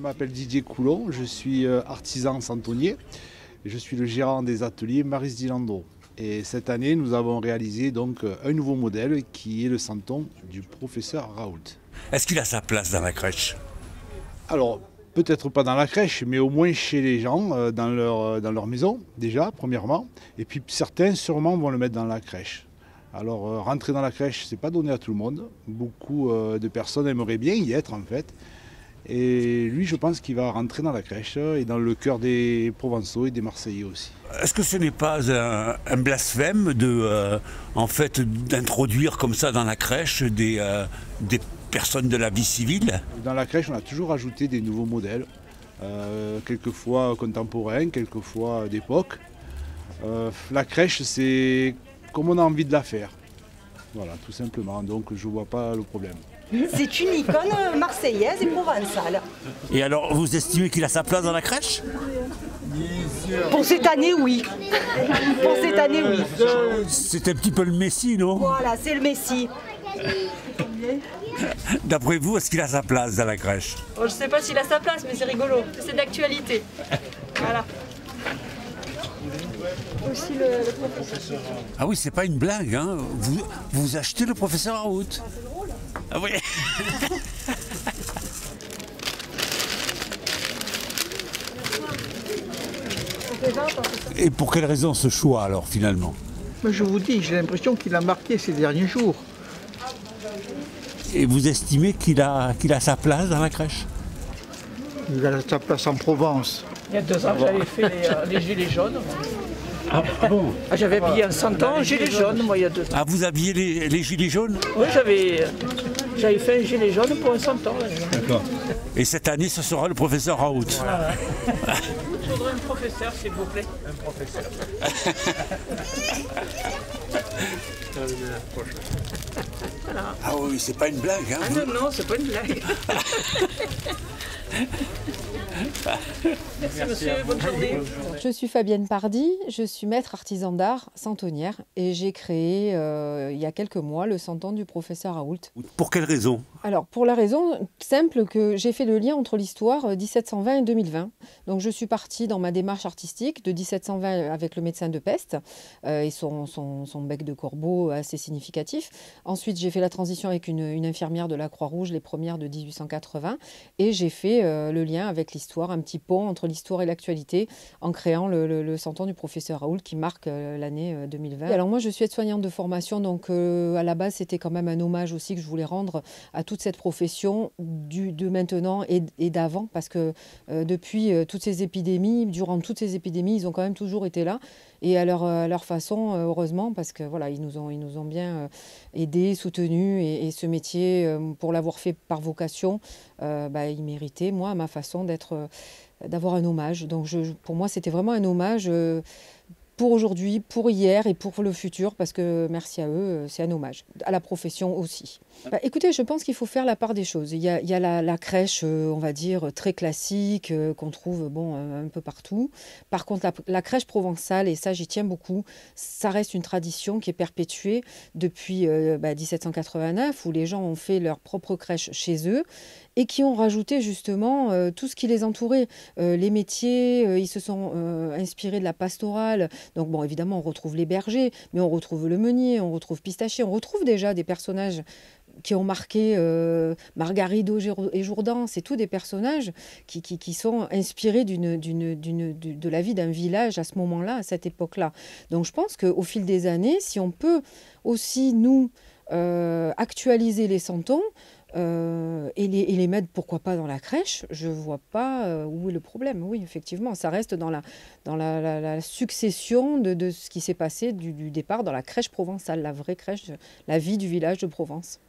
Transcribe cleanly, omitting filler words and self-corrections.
m'appelle Didier Coulon, je suis artisan santonnier. Je suis le gérant des ateliers Maris di Landro. Et cette année, nous avons réalisé donc un nouveau modèle qui est le santon du professeur Raoult. Est-ce qu'il a sa place dans la crèche? Alors, peut-être pas dans la crèche, mais au moins chez les gens, dans leur maison, déjà, premièrement. Et puis certains, sûrement, vont le mettre dans la crèche. Alors, rentrer dans la crèche, c'est pas donné à tout le monde. Beaucoup de personnes aimeraient bien y être, en fait. Et lui, je pense qu'il va rentrer dans la crèche et dans le cœur des Provençaux et des Marseillais aussi. Est-ce que ce n'est pas un blasphème d'introduire comme ça dans la crèche des personnes de la vie civile? Dans la crèche, on a toujours ajouté des nouveaux modèles, quelquefois contemporains, quelquefois d'époque. La crèche, c'est comme on a envie de la faire. Voilà, tout simplement. Donc, je ne vois pas le problème. C'est une icône marseillaise et provençale. Et alors, vous estimez qu'il a sa place dans la crèche? Pour cette année, oui. Pour cette année, oui. C'est un petit peu le Messie, non? Voilà, c'est le Messie. D'après vous, est-ce qu'il a sa place dans la crèche? Je ne sais pas s'il a sa place, mais c'est rigolo. C'est d'actualité. Voilà. Aussi le professeur. Ah oui, c'est pas une blague, hein. Vous achetez le professeur Raoult. Ah oui. Et pour quelle raison ce choix alors finalement? Je vous dis, j'ai l'impression qu'il a marqué ces derniers jours. Et vous estimez qu'il a sa place dans la crèche? Il a sa place en Provence. Il y a 2 ans, j'avais fait les gilets jaunes. Ah bon? J'avais habillé un santon en gilet jaune, moi, il y a 2 ans. Ah, vous aviez les gilets jaunes? Oui, j'avais fait un gilet jaune pour un santon. D'accord. Et cette année, ce sera le professeur Raoult. Voilà. Je voudrais un professeur, s'il vous plaît. Un professeur. Voilà. Ah oui, c'est pas une blague, hein? Ah non, c'est pas une blague. Merci monsieur, bonne journée. Je suis Fabienne Pardy, je suis maître artisan d'art santonnière et j'ai créé il y a quelques mois le santon du professeur Raoult. Pour quelle raison? Alors pour la raison simple que j'ai fait le lien entre l'histoire 1720 et 2020. Donc je suis partie dans ma démarche artistique de 1720 avec le médecin de peste et son bec de corbeau assez significatif. Ensuite j'ai fait la transition avec une infirmière de la Croix-Rouge, les premières de 1880, et j'ai fait le lien avec l'histoire, un petit pont entre l'histoire et l'actualité en créant le santon du professeur Raoult qui marque l'année 2020. Et alors moi je suis aide-soignante de formation, donc à la base c'était quand même un hommage aussi que je voulais rendre à toute cette profession de maintenant et d'avant, parce que depuis toutes ces épidémies, durant toutes ces épidémies, ils ont quand même toujours été là et à leur façon, heureusement, parce que voilà, ils nous ont bien aidés, soutenus, et ce métier, pour l'avoir fait par vocation, il méritait, moi, à ma façon, d'avoir un hommage. Donc pour moi, c'était vraiment un hommage pour aujourd'hui, pour hier et pour le futur, parce que merci à eux, c'est un hommage, à la profession aussi. Écoutez, je pense qu'il faut faire la part des choses. Il y a la crèche, on va dire, très classique, qu'on trouve un peu partout. Par contre, la crèche provençale, et ça j'y tiens beaucoup, ça reste une tradition qui est perpétuée depuis 1789, où les gens ont fait leur propre crèche chez eux, et qui ont rajouté justement tout ce qui les entourait. Les métiers, ils se sont inspirés de la pastorale. Donc bon, évidemment, on retrouve les bergers, mais on retrouve le meunier, on retrouve Pistachier, on retrouve déjà des personnages qui ont marqué Margarido et Jourdan. C'est tous des personnages qui sont inspirés de la vie d'un village à ce moment-là, à cette époque-là. Donc je pense qu'au fil des années, si on peut aussi, nous, actualiser les santons, et les mettre, pourquoi pas, dans la crèche, je ne vois pas où est le problème. Oui, effectivement, ça reste dans la succession de ce qui s'est passé du départ dans la crèche provençale, la vraie crèche, la vie du village de Provence.